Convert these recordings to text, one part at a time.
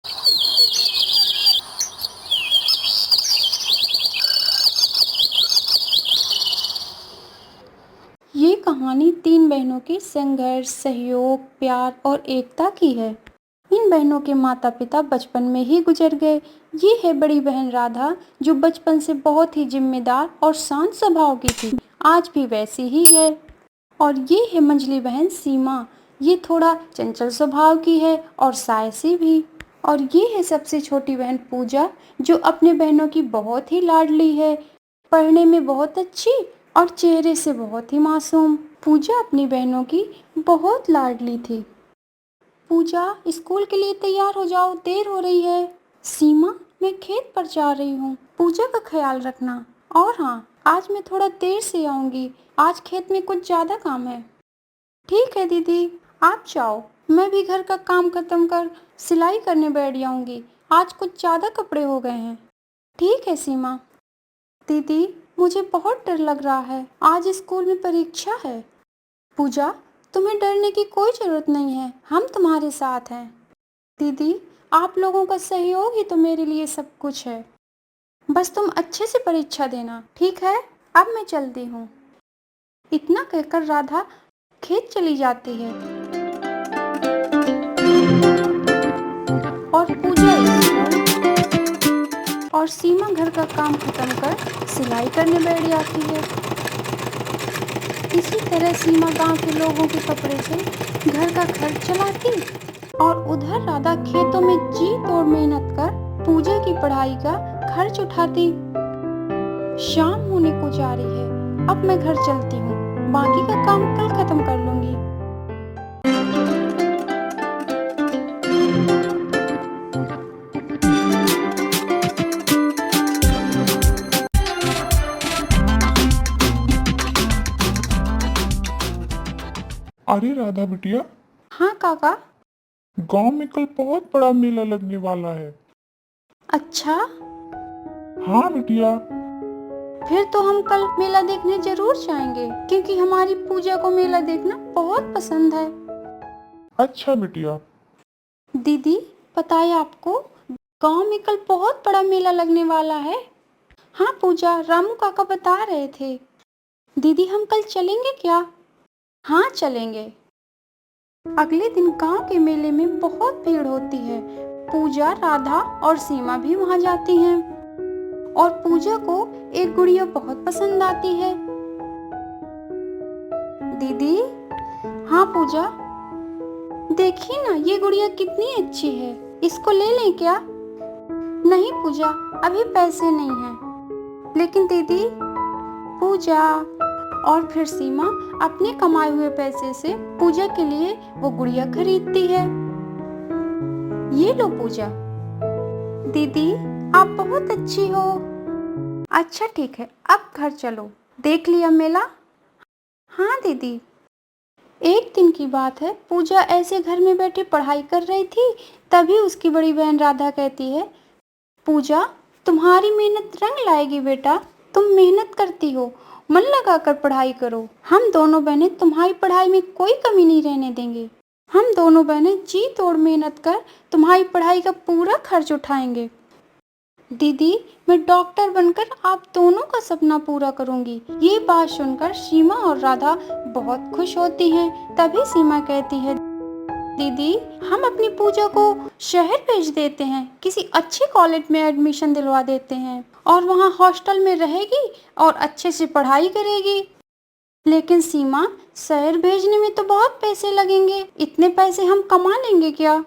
ये कहानी 3 बहनों के संघर्ष, सहयोग, प्यार और एकता की है। इन बहनों के माता-पिता बचपन में ही गुजर गए। ये है बड़ी बहन राधा, जो बचपन से बहुत ही जिम्मेदार और शांत स्वभाव की थी। आज भी वैसी ही है। और ये है मंझली बहन सीमा। ये थोड़ा चंचल स्वभाव की है और साहसी भी। और ये है सबसे छोटी बहन पूजा, जो अपने बहनों की बहुत ही लाडली है, पढ़ने में बहुत अच्छी और चेहरे से बहुत ही मासूम। पूजा अपनी बहनों की बहुत लाडली थी। पूजा, स्कूल के लिए तैयार हो जाओ, देर हो रही है। सीमा, मैं खेत पर जा रही हूँ, पूजा का ख्याल रखना। और हाँ, आज मैं थोड़ा देर से आऊंगी, आज खेत में कुछ ज्यादा काम है। ठीक है दीदी, आप जाओ, मैं भी घर का काम खत्म कर सिलाई करने बैठ जाऊंगी। आज कुछ ज्यादा कपड़े हो गए हैं। ठीक है सीमा। दीदी, मुझे बहुत डर लग रहा है, आज स्कूल में परीक्षा है। पूजा, तुम्हें डरने की कोई जरूरत नहीं है, हम तुम्हारे साथ हैं। दीदी, आप लोगों का सहयोग ही तो मेरे लिए सब कुछ है। बस तुम अच्छे से परीक्षा देना, ठीक है? अब मैं चलती हूँ। इतना कहकर राधा खेत चली जाती है और पूजा स्कूल और सीमा घर का काम खत्म कर सिलाई करने बैठ जाती है। इसी तरह सीमा गांव के लोगों के कपड़े से घर का खर्च चलाती और उधर राधा खेतों में जी तोड़ मेहनत कर पूजा की पढ़ाई का खर्च उठाती। शाम होने को जा रही है, अब मैं घर चलती हूँ, बाकी का काम कल खत्म कर लूंगी। अरे राधा बिटिया, हाँ काका। गांव में कल बहुत बड़ा मेला लगने वाला है। अच्छा, हाँ बिटिया। फिर तो हम कल मेला देखने जरूर जाएंगे, क्योंकि हमारी पूजा को मेला देखना बहुत पसंद है। अच्छा बिटिया। दीदी, पता है आपको, गांव में कल बहुत बड़ा मेला लगने वाला है। हाँ पूजा, रामू काका बता रहे थे। दीदी, हम कल चलेंगे क्या? हाँ चलेंगे। अगले दिन गांव के मेले में बहुत भीड़ होती है। पूजा, राधा और सीमा भी वहां जाती हैं और पूजा को एक गुड़िया बहुत पसंद आती है। दीदी, हाँ पूजा, देखिए ना, ये गुड़िया कितनी अच्छी है, इसको ले लें क्या? नहीं पूजा, अभी पैसे नहीं हैं। लेकिन दीदी, पूजा और फिर सीमा अपने कमाए हुए पैसे से पूजा के लिए वो गुड़िया खरीदती है। ये लो पूजा। दीदी, आप बहुत अच्छी हो। अच्छा ठीक है, अब घर चलो, देख लिया मेला? हाँ दीदी। एक दिन की बात है, पूजा ऐसे घर में बैठे पढ़ाई कर रही थी, तभी उसकी बड़ी बहन राधा कहती है, पूजा, तुम्हारी मेहनत रंग लाएगी बेटा, तुम मेहनत करती हो, मन लगाकर पढ़ाई करो, हम दोनों बहनें तुम्हारी पढ़ाई में कोई कमी नहीं रहने देंगे। हम दोनों बहनें जी तोड़ मेहनत कर तुम्हारी पढ़ाई का पूरा खर्च उठाएंगे। दीदी, मैं डॉक्टर बनकर आप दोनों का सपना पूरा करूंगी। ये बात सुनकर सीमा और राधा बहुत खुश होती हैं। तभी सीमा कहती है, दीदी, हम अपनी पूजा को शहर भेज देते हैं, किसी अच्छे कॉलेज में एडमिशन दिलवा देते हैं और वहाँ हॉस्टल में रहेगी और अच्छे से पढ़ाई करेगी। लेकिन सीमा, शहर भेजने में तो बहुत पैसे लगेंगे, इतने पैसे हम कमा लेंगे क्या?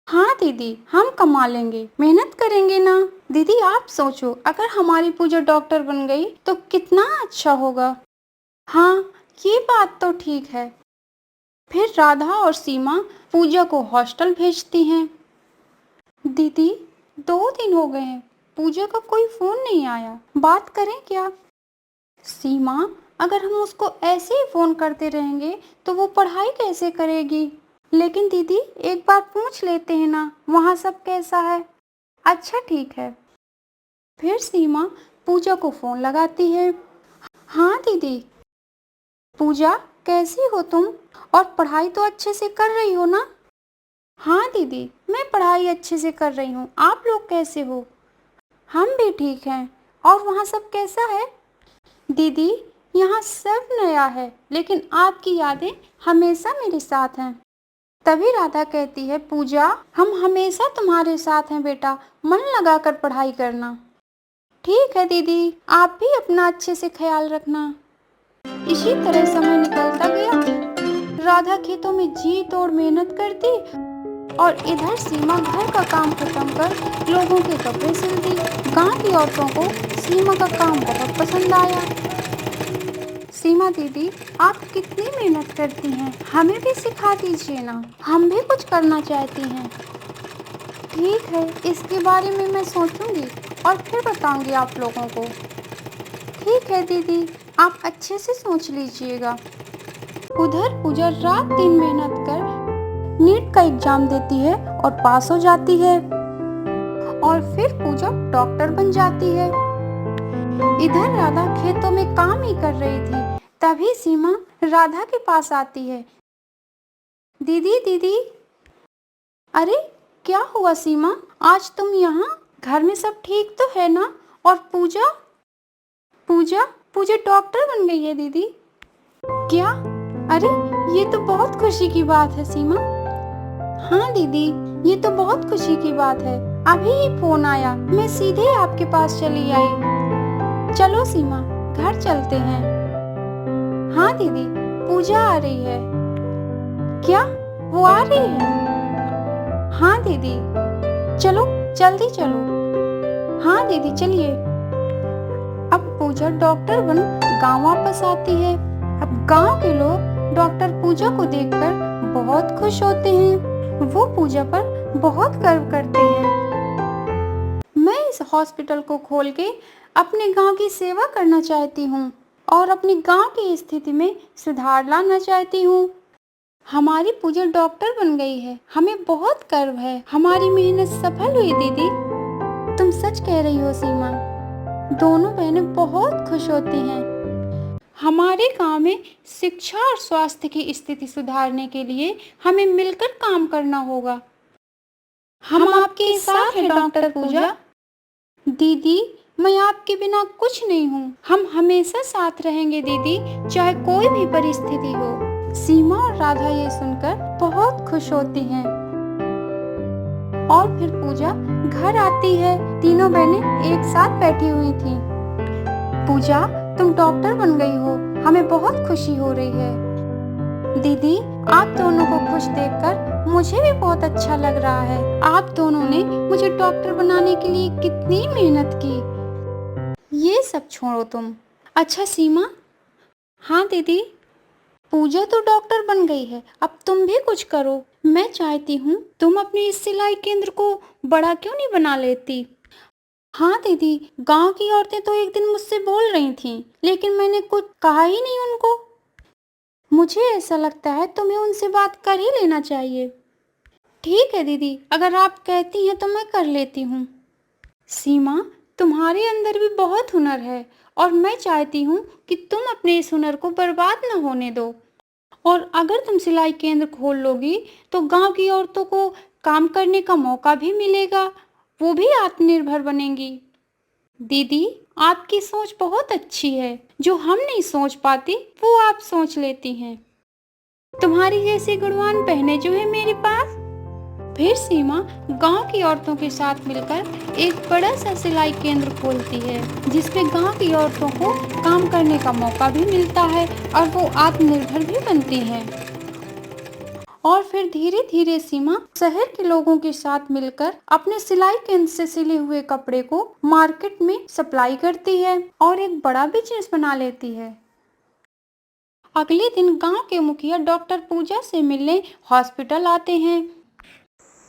हाँ दीदी, हम कमा लेंगे, मेहनत करेंगे ना। दीदी, आप सोचो, अगर हमारी पूजा डॉक्टर बन गई तो कितना अच्छा होगा। हाँ, ये बात तो ठीक है। फिर राधा और सीमा पूजा को हॉस्टल भेजती हैं। दीदी, 2 दिन हो गए हैं, पूजा का कोई फोन नहीं आया, बात करें क्या? सीमा, अगर हम उसको ऐसे ही फोन करते रहेंगे तो वो पढ़ाई कैसे करेगी? लेकिन दीदी, एक बार पूछ लेते हैं ना, वहाँ सब कैसा है? अच्छा ठीक है। फिर सीमा पूजा को फोन लगाती है। हाँ दीदी। पूजा, कैसी हो तुम? और पढ़ाई तो अच्छे से कर रही हो ना? हाँ दीदी, मैं पढ़ाई अच्छे से कर रही हूँ। आप लोग कैसे हो? हम भी ठीक हैं। और वहाँ सब कैसा है? दीदी, यहाँ सब नया है, लेकिन आपकी यादें हमेशा मेरे साथ हैं। तभी राधा कहती है, पूजा हम हमेशा तुम्हारे साथ हैं बेटा, मन लगाकर पढ़ाई करना। ठीक है दीदी, आप भी अपना अच्छे से ख्याल रखना। इसी तरह समय निकलता गया। राधा खेतों में जी तोड़ मेहनत करती और इधर सीमा घर का काम खत्म कर लोगों के कपड़े सिलती। गांव की औरतों को सीमा का काम बहुत पसंद आया। सीमा दीदी, आप कितनी मेहनत करती हैं, हमें भी सिखा दीजिए ना, हम भी कुछ करना चाहती हैं। ठीक है, इसके बारे में मैं सोचूंगी और फिर बताऊंगी आप लोगों को। ठीक है दीदी, आप अच्छे से सोच लीजिएगा। उधर पूजा रात दिन मेहनत कर नीट का एग्जाम देती है और पास हो जाती है और फिर पूजा डॉक्टर बन जाती है। इधर राधा खेतों में काम ही कर रही थी, तभी सीमा राधा के पास आती है। दीदी दीदी, अरे क्या हुआ सीमा, आज तुम यहाँ? घर में सब ठीक तो है ना? और पूजा पूजा पूजा डॉक्टर बन गई है दीदी। क्या? अरे ये तो बहुत खुशी की बात है सीमा। हाँ दीदी, ये तो बहुत खुशी की बात है। अभी ही फोन आया, मैं सीधे आपके पास चली आई। चलो सीमा, घर चलते हैं। हाँ दीदी, पूजा आ रही है। क्या? वो आ रही है? हाँ दीदी, चलो जल्दी चलो। हाँ दीदी चलिए। अब पूजा डॉक्टर बन गांव वापस आती है। अब गांव के लोग डॉक्टर पूजा को देखकर बहुत खुश होते हैं। वो पूजा पर बहुत गर्व करते हैं। मैं इस हॉस्पिटल को खोल के अपने गांव की सेवा करना चाहती हूँ और अपने गांव की स्थिति में सुधार लाना चाहती हूँ। हमारी पूजा डॉक्टर बन गई है, हमें बहुत गर्व है। हमारी मेहनत सफल हुई दीदी। तुम सच कह रही हो सीमा। दोनों बहनें बहुत खुश होती हैं। हमारे गांव में शिक्षा और स्वास्थ्य की स्थिति सुधारने के लिए हमें मिलकर काम करना होगा। हम आपके साथ हैं डॉक्टर पूजा। दीदी, मैं आपके बिना कुछ नहीं हूँ। हम हमेशा साथ रहेंगे दीदी, चाहे कोई भी परिस्थिति हो। सीमा और राधा ये सुनकर बहुत खुश होती हैं। और फिर पूजा घर आती है। तीनों बहनें एक साथ बैठी हुई थी। पूजा, तुम डॉक्टर बन गई हो, हमें बहुत खुशी हो रही है। दीदी, आप दोनों को खुश देखकर मुझे भी बहुत अच्छा लग रहा है। आप दोनों ने मुझे डॉक्टर बनाने के लिए कितनी मेहनत की। ये सब छोड़ो तुम। अच्छा सीमा। हाँ दीदी। पूजा तो डॉक्टर बन गई है, अब तुम भी कुछ करो। मैं चाहती हूँ तुम अपने इस सिलाई केंद्र को बड़ा क्यों नहीं बना लेती। हाँ दीदी, गांव की औरतें तो एक दिन मुझसे बोल रही थीं, लेकिन मैंने कुछ कहा ही नहीं उनको। मुझे ऐसा लगता है तुम्हें उनसे बात कर ही लेना चाहिए। ठीक है दीदी, अगर आप कहती हैं तो मैं कर लेती हूँ। सीमा, तुम्हारे अंदर भी बहुत हुनर है और मैं चाहती हूँ कि तुम अपने इस हुनर को बर्बाद न होने दो। और अगर तुम सिलाई केंद्र खोल लोगी तो गांव की औरतों को काम करने का मौका भी मिलेगा, वो भी आत्मनिर्भर बनेंगी। दीदी, आपकी सोच बहुत अच्छी है। जो हम नहीं सोच पाती वो आप सोच लेती हैं। तुम्हारी जैसी गुणवान बहनें जो है मेरे पास। फिर सीमा गांव की औरतों के साथ मिलकर एक बड़ा सा सिलाई केंद्र खोलती है, जिसमें गांव की औरतों को काम करने का मौका भी मिलता है और वो आत्मनिर्भर भी बनती हैं। और फिर धीरे धीरे सीमा शहर के लोगों के साथ मिलकर अपने सिलाई केंद्र से सिले हुए कपड़े को मार्केट में सप्लाई करती है और एक बड़ा बिजनेस बना लेती है। अगले दिन गांव के मुखिया डॉक्टर पूजा से मिलने हॉस्पिटल आते हैं।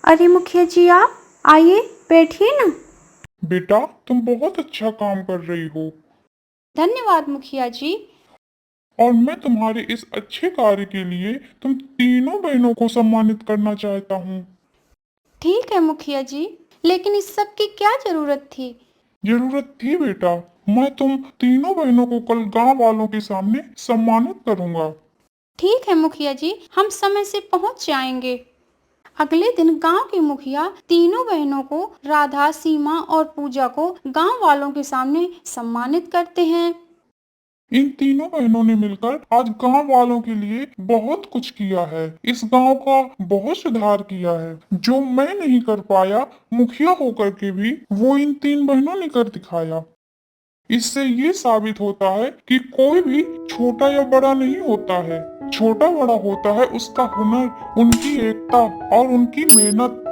अरे मुखिया जी, आप आइए, बैठिए ना। बेटा, तुम बहुत अच्छा काम कर रही हो धन्यवाद मुखिया जी। और मैं तुम्हारे इस अच्छे कार्य के लिए तुम तीनों बहनों को सम्मानित करना चाहता हूँ। ठीक है मुखिया जी, लेकिन इस सब की क्या जरूरत थी? जरूरत थी बेटा। मैं तुम तीनों बहनों को कल गांव वालों के सामने सम्मानित करूंगा। ठीक है मुखिया जी, हम समय से पहुंच जाएंगे। अगले दिन गांव की मुखिया तीनों बहनों को, राधा, सीमा और पूजा को, गांव वालों के सामने सम्मानित करते हैं। इन तीनों बहनों ने मिलकर आज गांव वालों के लिए बहुत कुछ किया है। इस गांव का बहुत सुधार किया है। जो मैं नहीं कर पाया मुखिया होकर के भी, वो इन तीन बहनों ने कर दिखाया। इससे ये साबित होता है कि कोई भी छोटा या बड़ा नहीं होता है। छोटा बड़ा होता है उसका हुनर, उनकी एकता और उनकी मेहनत।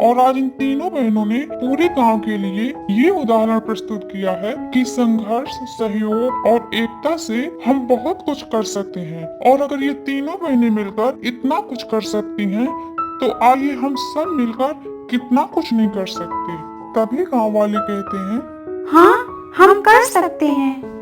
और आज इन तीनों बहनों ने पूरे गांव के लिए ये उदाहरण प्रस्तुत किया है कि संघर्ष, सहयोग और एकता से हम बहुत कुछ कर सकते हैं। और अगर ये तीनों बहनें मिलकर इतना कुछ कर सकती हैं, तो आइए हम सब मिलकर कितना कुछ नहीं कर सकते। तभी गांव वाले कहते हैं, हाँ, हम कर सकते हैं।